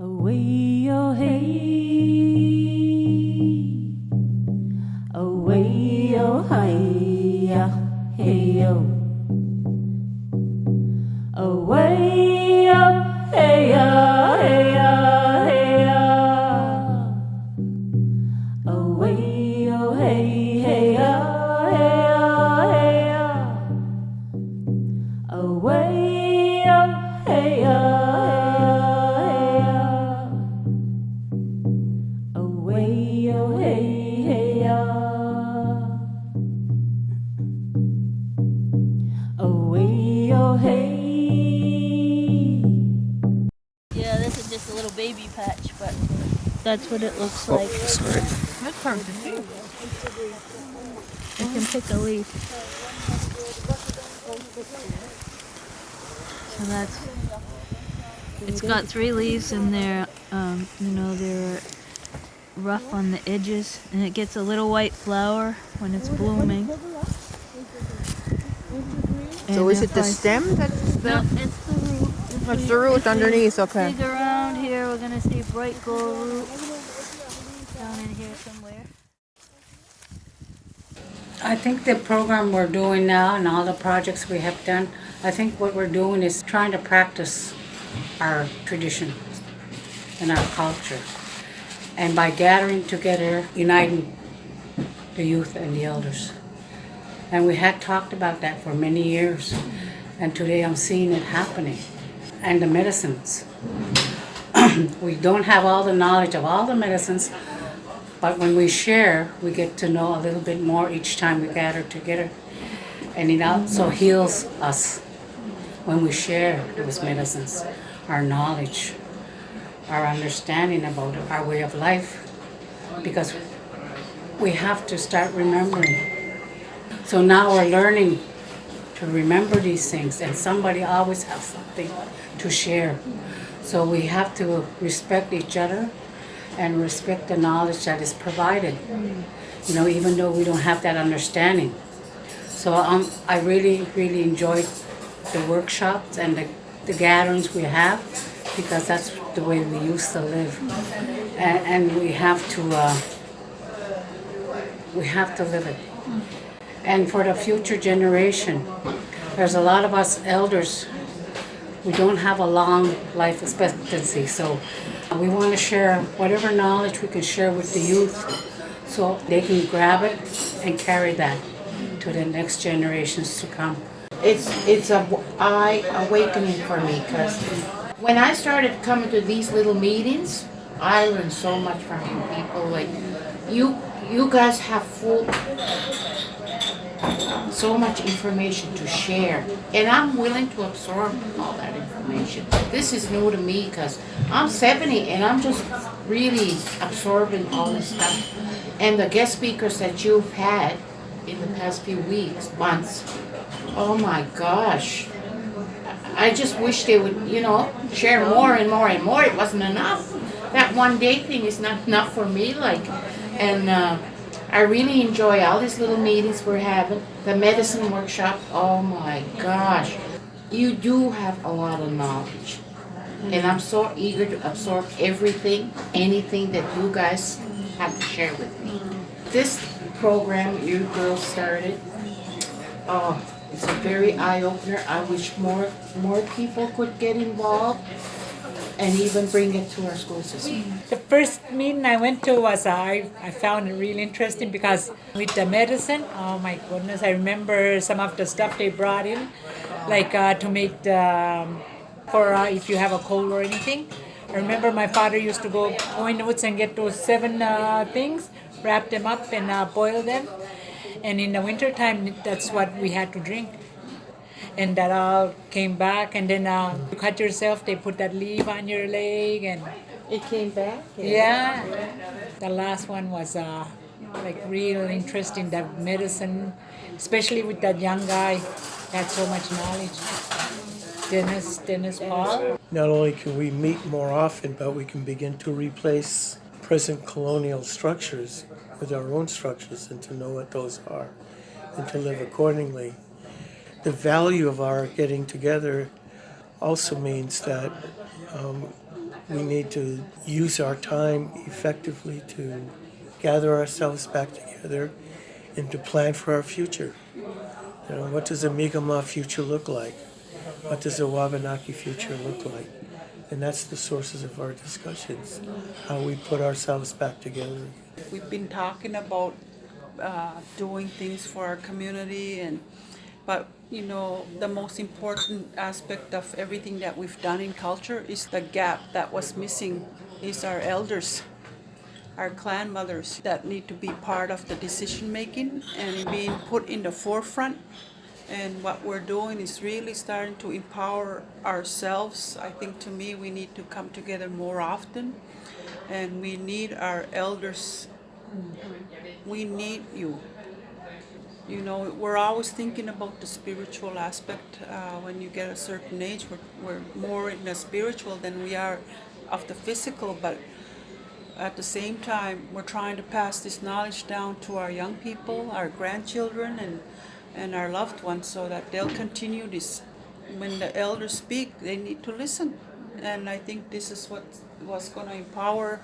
Away, oh hey, away, oh hey, hey, oh, away, oh hey, hey, hey, away, oh hey, hey, hey, hey, away, oh hey, away, oh hey, hey, away, oh hey. Yeah, this is just a little baby patch, but that's what it looks like. Sorry. That's hard to see. You can pick a leaf. So it's got 3 leaves and they're rough on the edges, and it gets a little white flower when it's blooming. So is it the stem that's the... No, it's the root. It's the root underneath, okay. Dig around here, we're gonna see bright gold root down in here somewhere. I think the program we're doing now and all the projects we have done, I think what we're doing is trying to practice our traditions and our culture. And by gathering together, uniting the youth and the elders. And we had talked about that for many years. And today I'm seeing it happening. And the medicines. We don't have all the knowledge of all the medicines, but when we share, we get to know a little bit more each time we gather together. And it also heals us when we share those medicines, our knowledge, our understanding about it, our way of life, because we have to start remembering. So now we're learning to remember these things, and somebody always has something to share. So we have to respect each other and respect the knowledge that is provided, even though we don't have that understanding. So I really, really enjoyed the workshops and the gatherings we have, because that's the way we used to live. And we have to live it. And for the future generation, there's a lot of us elders, we don't have a long life expectancy, so we want to share whatever knowledge we can share with the youth so they can grab it and carry that to the next generations to come. It's a eye awakening for me, because when I started coming to these little meetings, I learned so much from you people. Like you guys have so much information to share, and I'm willing to absorb all that information. This is new to me because I'm 70 and I'm just really absorbing all this stuff. And the guest speakers that you've had in the past few weeks, months, oh my gosh, I just wish they would, share more and more and more. It wasn't enough. That one day thing is not enough for me, and I really enjoy all these little meetings we're having. The medicine workshop, oh my gosh. You do have a lot of knowledge. And I'm so eager to absorb everything, anything that you guys have to share with me. This program you girls started, it's a very eye-opener. I wish more people could get involved and even bring it to our school system. The first meeting I went to was, I found it really interesting because with the medicine, oh my goodness, I remember some of the stuff they brought in, like to make for if you have a cold or anything. I remember my father used to go in the woods and get those 7 things, wrap them up and boil them. And in the winter time, that's what we had to drink. And that all came back, and then you cut yourself, they put that leaf on your leg, and It came back? yeah. The last one was real interesting, that medicine, especially with that young guy, had so much knowledge. Dennis Paul. Not only can we meet more often, but we can begin to replace present colonial structures with our own structures and to know what those are and to live accordingly. The value of our getting together also means that We need to use our time effectively to gather ourselves back together and to plan for our future. You know, what does a Mi'kmaq future look like? What does a Wabanaki future look like? And that's the sources of our discussions, how we put ourselves back together. We've been talking about doing things for our community, but you know, the most important aspect of everything that we've done in culture is the gap that was missing is our elders, our clan mothers that need to be part of the decision making and being put in the forefront. And what we're doing is really starting to empower ourselves. I think to me we need to come together more often, and we need our elders. We need you. You know, we're always thinking about the spiritual aspect. When you get a certain age, we're more in the spiritual than we are of the physical, but at the same time, we're trying to pass this knowledge down to our young people, our grandchildren, and our loved ones so that they'll continue this. When the elders speak, they need to listen. And I think this is what's going to empower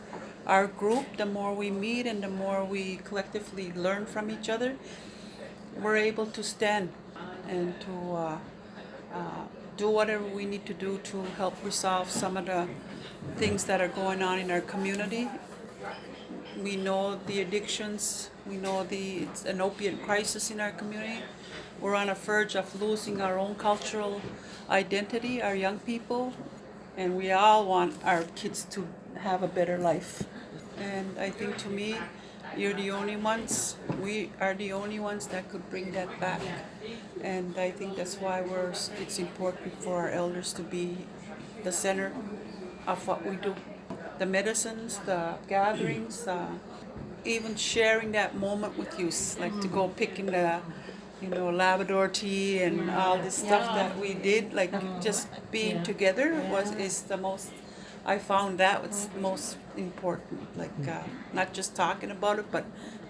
our group. The more we meet and the more we collectively learn from each other, we're able to stand and to do whatever we need to do to help resolve some of the things that are going on in our community. We know the addictions, we know it's an opiate crisis in our community. We're on a verge of losing our own cultural identity, our young people, and we all want our kids to have a better life. And I think to me, we are the only ones that could bring that back. And I think that's why it's important for our elders to be the center of what we do. The medicines, the gatherings, even sharing that moment with you, like to go picking the, Labrador tea and all this stuff that we did, like just being together is the most. I found that was the most important, like not just talking about it, but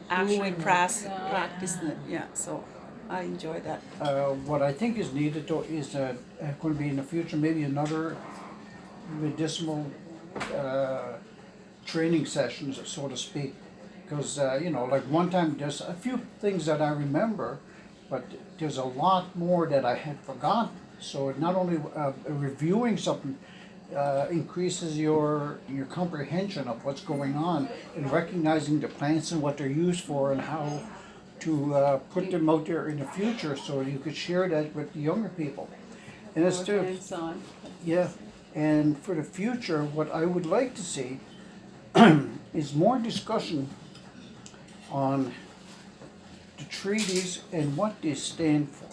actually practicing it. Yeah, so I enjoy that. What I think is needed though is going to be in the future maybe another medicinal training sessions, so to speak, because like one time there's a few things that I remember, but there's a lot more that I had forgotten. So not only reviewing something increases your comprehension of what's going on and recognizing the plants and what they're used for and how to put them out there in the future so you could share that with the younger people. And it's yeah. And for the future, what I would like to see is more discussion on the treaties and what they stand for.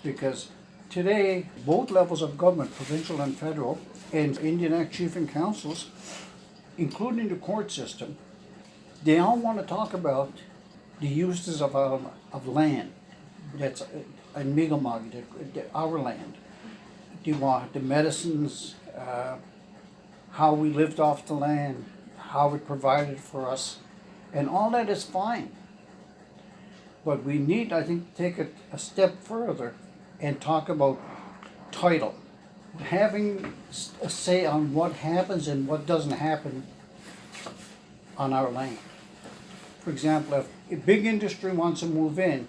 Because today, both levels of government, provincial and federal, and Indian Act Chief and Councils, including the court system, they all want to talk about the uses of land. That's in Mi'kmaq, our land. They want the medicines, how we lived off the land, how it provided for us, and all that is fine. But we need, I think, to take a step further and talk about title. Having a say on what happens and what doesn't happen on our land. For example, if a big industry wants to move in,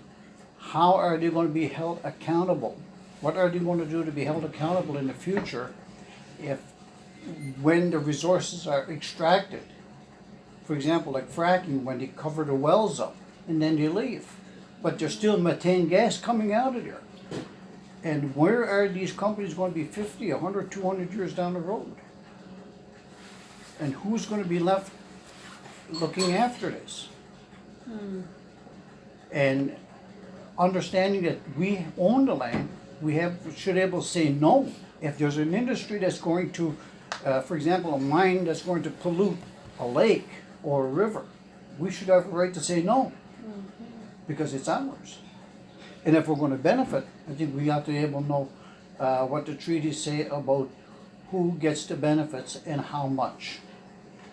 how are they going to be held accountable? What are they going to do to be held accountable in the future when the resources are extracted? For example, like fracking, when they cover the wells up and then they leave. But there's still methane gas coming out of there. And where are these companies going to be 50, 100, 200 years down the road? And who's going to be left looking after this? And understanding that we own the land, we should be able to say no. If there's an industry that's going to, for example, a mine that's going to pollute a lake or a river, we should have a right to say no, because it's ours. And if we're going to benefit, I think we have to be able to know what the treaties say about who gets the benefits and how much.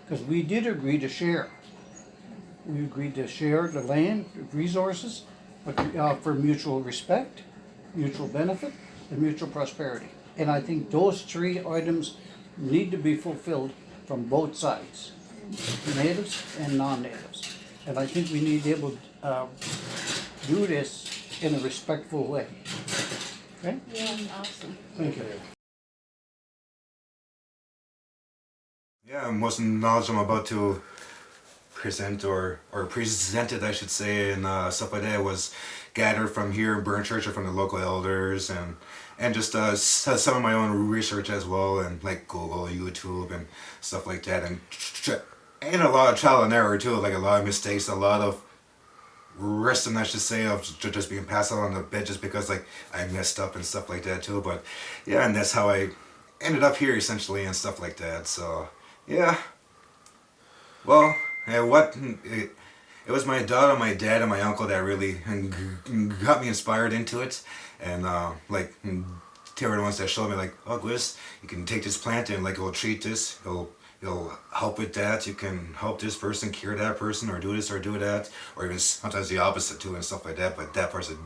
Because we did agree to share. We agreed to share the land, the resources, but for mutual respect, mutual benefit, and mutual prosperity. And I think those three items need to be fulfilled from both sides, natives and non-natives. And I think we need to be able to do this in a respectful way. Okay? Yeah, awesome. Thank you. Yeah, most knowledge I'm about to present or presented, I should say, and stuff like that was gathered from here in Burn Church or from the local elders and just some of my own research as well, and like Google, YouTube, and stuff like that, and a lot of trial and error too, like a lot of mistakes, a lot of wrestling, I should say, of just being passed out on the bed just because like I messed up and stuff like that too. But yeah, and that's how I ended up here essentially and stuff like that. So yeah, well, it was my daughter, my dad, and my uncle that really got me inspired into it, and like they were the ones that showed me like, oh, Gwiz, you can take this plant and like it'll treat this, it'll help with that, you can help this person, cure that person, or do this or do that, or even sometimes the opposite too and stuff like that. But that part's a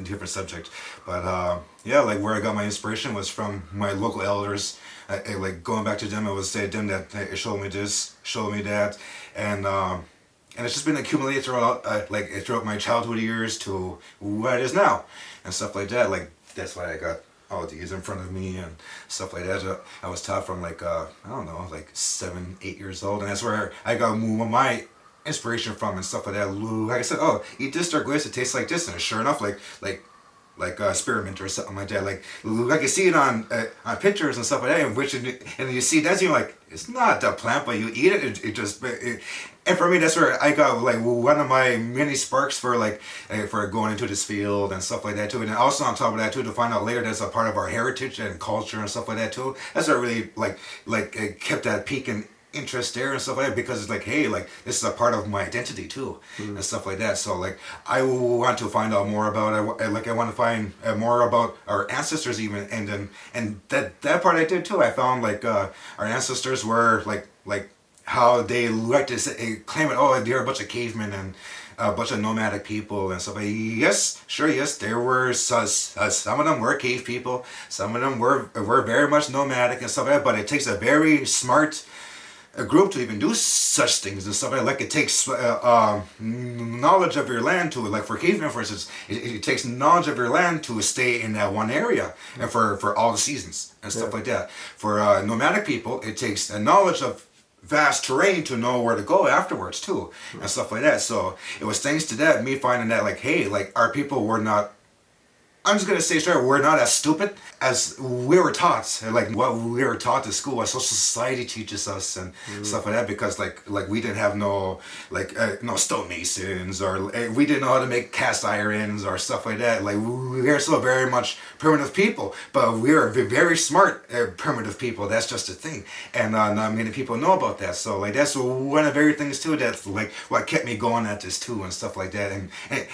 different subject. But yeah, like where I got my inspiration was from my local elders. Like going back to them, it was them that showed me this, showed me that, and it's just been accumulated throughout throughout my childhood years to what it is now and stuff like that. Like that's why I got all these in front of me and stuff like that. I was taught from like I don't know, like 7, 8 years old, and that's where I got my inspiration from and stuff like that. Like I said, oh, eat this Gwiz, it tastes like this, and sure enough, like spearmint or something like that. Like you see it on pictures and stuff like that, and you see that, you're like, it's not the plant, but you eat it. And for me, that's where I got like one of my many sparks for for going into this field and stuff like that too. And also on top of that too, to find out later that's a part of our heritage and culture and stuff like that too. That's what really it kept that peak and interest there and stuff like that, because it's like, hey, like this is a part of my identity too and stuff like that. So like I want to find out more about I want to find more about our ancestors even, and that part I did too. I found like our ancestors were like how they like to say, claim it, oh, they're a bunch of cavemen and a bunch of nomadic people and stuff. Yes, sure, yes, there were some of them were cave people, some of them were very much nomadic and stuff like that, but it takes a very smart a group to even do such things and stuff like it takes knowledge of your land to, like for cavemen for instance, it takes knowledge of your land to stay in that one area and for all the seasons and stuff like that. For nomadic people, it takes a knowledge of vast terrain to know where to go afterwards too and stuff like that. So it was thanks to that, me finding that like, hey, like our people were not, I'm just gonna say straight, we're not as stupid as we were taught, like what we were taught at school, what social society teaches us and stuff like that. Because like we didn't have no no stonemasons, or we didn't know how to make cast irons or stuff like that. Like we are still very much primitive people, but we are very smart primitive people. That's just a thing, and not many people know about that. So like that's one of the very things too. That's like what kept me going at this too and stuff like that, and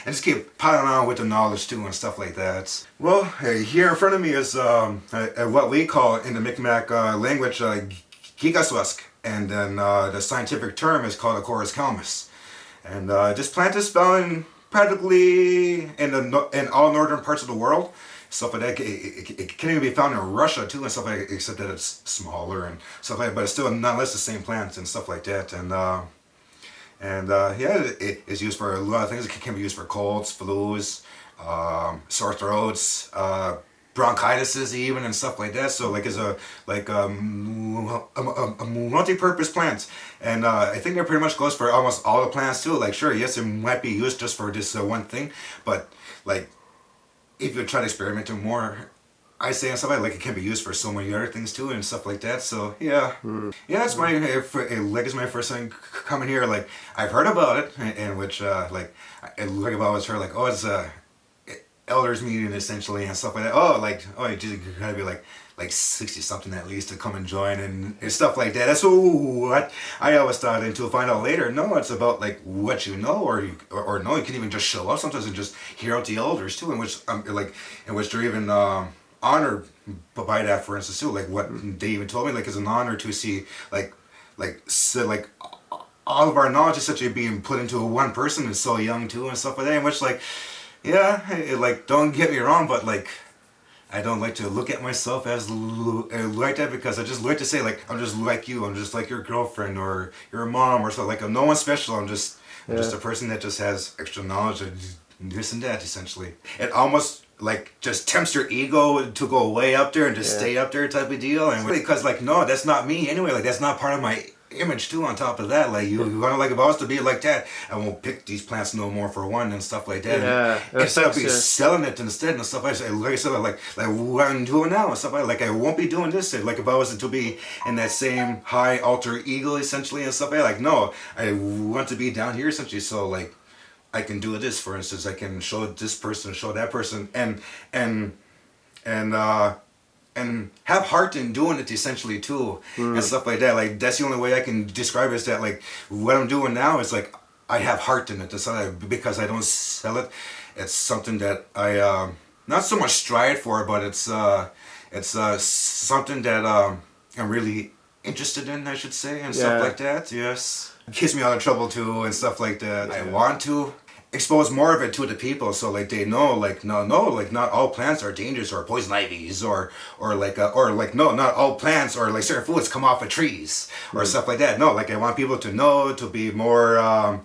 just keep piling on with the knowledge too and stuff like that. Well, here in front of me is what we call in the Mi'kmaq language Gigasuask, and then the scientific term is called Acorus calmus. And this plant is found practically in all northern parts of the world. Stuff like that. It can even be found in Russia too and stuff like that, except that it's smaller and stuff like that. But it's still nonetheless the same plants and stuff like that. And yeah, it is used for a lot of things. It can be used for colds, flus, sore throats, bronchitis even and stuff like that. So like it's a multi-purpose plant, and I think it pretty much goes for almost all the plants too. Like sure, yes, it might be used just for this one thing, but like if you try to experiment more, I say and stuff like it can be used for so many other things too and stuff like that. So yeah, yeah, it's it's my first time coming here. Like I've heard about it, and which I've always heard like, oh, it's a elders meeting essentially and stuff like that. You just gotta be like 60 something at least to come and join and stuff like that. That's what I always thought, and to find out later, no, it's about like what you know, or no, you can even just show up sometimes and just hear out the elders too, in which they're even honored by that, for instance too. Like what they even told me, like it's an honor to see all of our knowledge essentially being put into one person who's so young too and stuff like that. In which like, yeah, like don't get me wrong, but like I don't like to look at myself as like that because I just like to say like I'm just like you. I'm just like your girlfriend or your mom or something. Like I'm no one special. I'm just a person that just has extra knowledge of this and that. Essentially, it almost like just tempts your ego to go way up there and just stay up there type of deal. And because like no, that's not me anyway. Like that's not part of my image too. On top of that, like you want to like if I was to be like that, I won't pick these plants no more for one and stuff like that. Yeah, instead of be selling it instead and stuff like that. Like I said, like what I'm doing now and stuff like I won't be doing this. Like if I was to be in that same high alter ego essentially and stuff like no, I want to be down here essentially. So like I can do this for instance. I can show this person, show that person, and have heart in doing it essentially too and stuff like that. Like that's the only way I can describe it is that like what I'm doing now is like I have heart in it. That's because I don't sell it. It's something that I not so much strive for, but it's something that I'm really interested in, I should say, and stuff like that. Yes, it keeps me out of trouble too and stuff like that. I want to expose more of it to the people so like they know like no like not all plants are dangerous or poison ivies or no not all plants or like certain foods come off of trees or stuff like that. No, like I want people to know, to be more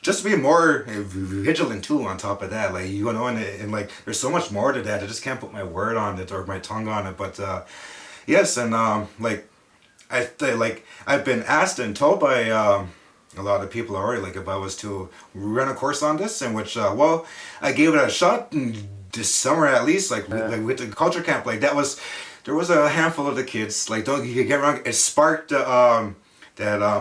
just be more vigilant too on top of that, like you know, and like there's so much more to that. I just can't put my word on it or my tongue on it, but yes. And like I've been asked and told by a lot of people already, like if I was to run a course on this, in which well I gave it a shot in this summer at least, like with the culture camp, like there was a handful of the kids, like don't get me wrong, it sparked that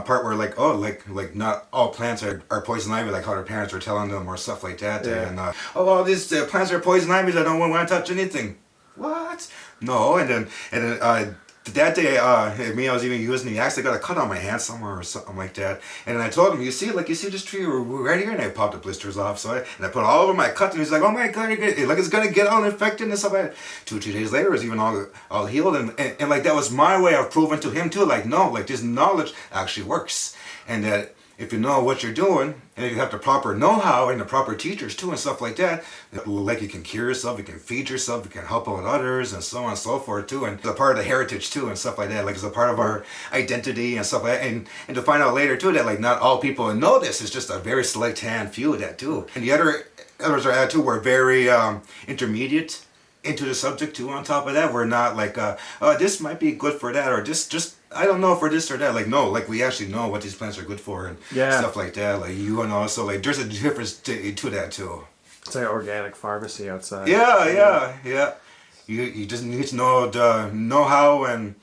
part where like oh like not all plants are poison ivy, like how their parents were telling them or stuff like that. And oh these plants are poison ivy, I don't want to touch anything. What? No. And then that day, I was even using the axe. I got a cut on my hand somewhere or something like that. And then I told him, you see this tree right here? And I popped the blisters off. So I put all over my cut, and he's like, oh my God, like it's gonna get all infected and stuff like that. 2 days later, it was even all healed. And like that was my way of proving to him too, like no, like this knowledge actually works, and that if you know what you're doing, and if you have the proper know-how and the proper teachers too and stuff like that, like you can cure yourself, you can feed yourself, you can help out others and so on and so forth too, and it's a part of the heritage too and stuff like that, like it's a part of our identity and stuff like that, and to find out later too that like not all people know this, it's just a very select handful of that too, and the others are too, we're very intermediate into the subject too on top of that. We're not like oh this might be good for that, or just I don't know for this or that. Like no, like we actually know what these plants are good for and stuff like that. Like you know, so like there's a difference to that too. It's like organic pharmacy outside. Yeah. You just need to know the know-how and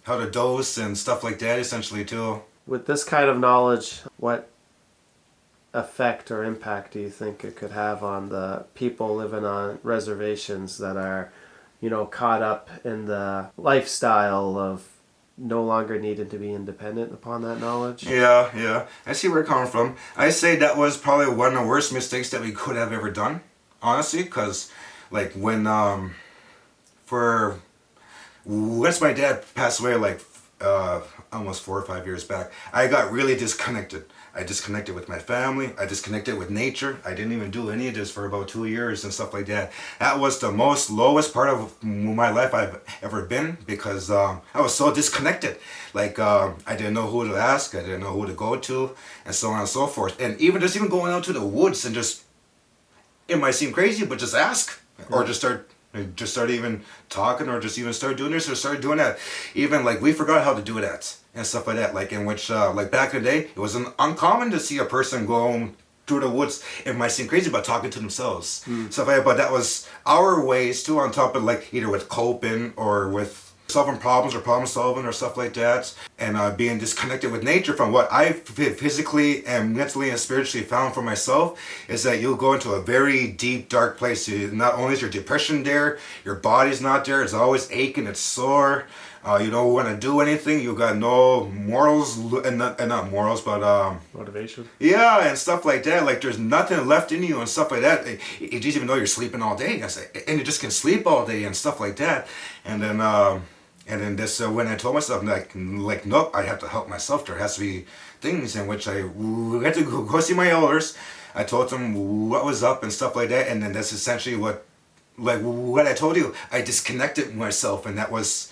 how to dose and stuff like that essentially too. With this kind of knowledge, what effect or impact do you think it could have on the people living on reservations that are, you know, caught up in the lifestyle of no longer needing to be independent upon that knowledge? Yeah. I see where you're coming from. I say that was probably one of the worst mistakes that we could have ever done, honestly, because like when once my dad passed away, like almost 4 or 5 years back, I got really disconnected. I disconnected with my family. I disconnected with nature. I didn't even do any of this for about 2 years and stuff like that. That was the lowest part of my life I've ever been, because I was so disconnected. Like I didn't know who to ask. I didn't know who to go to, and so on and so forth. And even going out to the woods and just, it might seem crazy, but just ask or just start even talking, or just even start doing this or start doing that. Even like we forgot how to do that and stuff like that. Like in which like back in the day, it was uncommon to see a person go through the woods. It might seem crazy, but talking to themselves, stuff like that. But that was our ways too, on top of like either with coping or with solving problems or problem solving or stuff like that, and being disconnected with nature from what I physically and mentally and spiritually found for myself is that you'll go into a very deep dark place. Not only is your depression there, your body's not there, it's always aching, it's sore, you don't want to do anything, you got no morals, and not morals, but motivation, and stuff like that. Like there's nothing left in you and stuff like that. You just even though you're sleeping all day, and you just can sleep all day and stuff like that. And then this when I told myself like nope, I have to help myself. There has to be things in which I had to go see my elders. I told them what was up and stuff like that, and then that's essentially what like what I told you, I disconnected myself, and that was,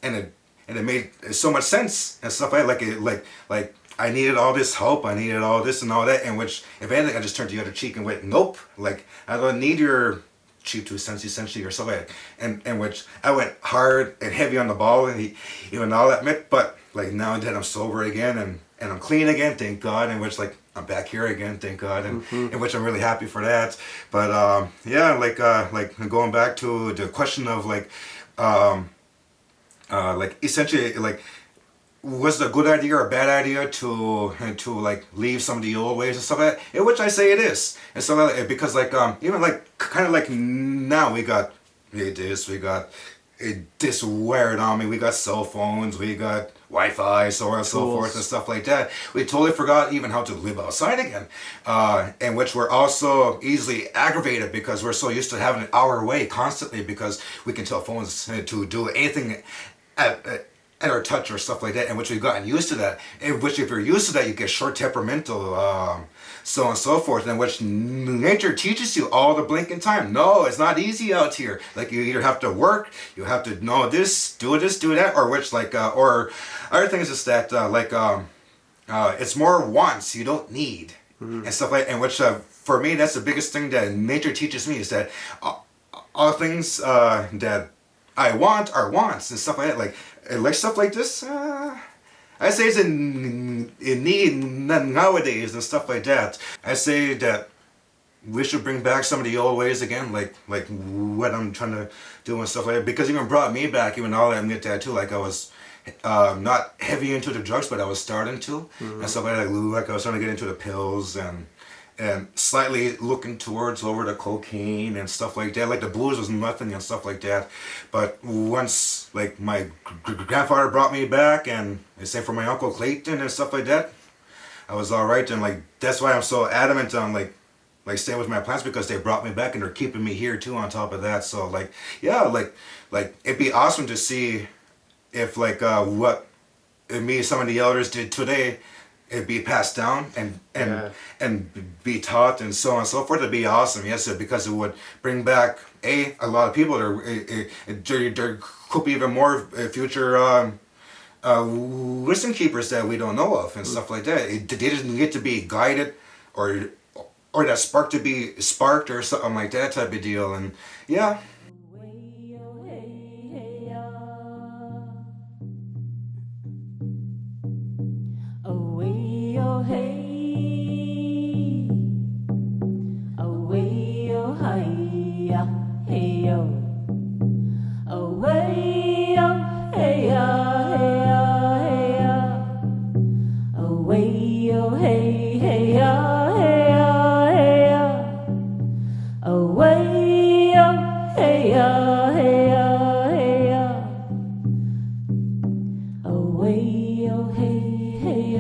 and it made so much sense and stuff like that. Like I needed all this help, I needed all this and all that, and which, if anything, I just turned the other cheek and went, nope, like I don't need your cheap 2 cents essentially or something like that. And which I went hard and heavy on the ball, and even all that meant, but like now that I'm sober again and I'm clean again, thank God, and which like I'm back here again, thank God, and in which I'm really happy for that. But yeah, like going back to the question of like essentially like, was it a good idea or a bad idea to like leave some of the old ways and stuff like that? In which I say it is, and so like, because like even like kind of like now we got this wired on me, we got cell phones, we got Wi-Fi, so on and so forth and stuff like that. We totally forgot even how to live outside again, and which we're also easily aggravated because we're so used to having it our way constantly, because we can tell phones to do anything at our touch or stuff like that, and which we've gotten used to that, in which if you're used to that, you get short temperamental, so on and so forth, and which nature teaches you all the blinking time. No, it's not easy out here. Like you either have to work, you have to know this, do that, or which like, or other things is that it's more wants, you don't need, and stuff like, and which for me, that's the biggest thing that nature teaches me, is that all things that I want are wants and stuff like that. Like stuff like this, I say it's in need nowadays and stuff like that. I say that we should bring back some of the old ways again, like what I'm trying to do and stuff like that. Because even brought me back, even all that, I admit that too. Like I was not heavy into the drugs, but I was starting to and stuff like that. Like I was trying to get into the pills and slightly looking towards over the cocaine and stuff like that. Like the booze was nothing and stuff like that. But once like my grandfather brought me back, and the same for my uncle Clayton and stuff like that, I was all right. And like that's why I'm so adamant on like staying with my plants, because they brought me back and they're keeping me here too on top of that. So like yeah, like it'd be awesome to see if like what me some of the elders did today, it'd be passed down and be taught and so on and so forth. It'd be awesome, yes, because it would bring back a lot of people. There could be even more future wisdom keepers that we don't know of and stuff like that. They didn't get to be guided or that spark to be sparked or something like that type of deal. And yeah. Away, oh hey, hey,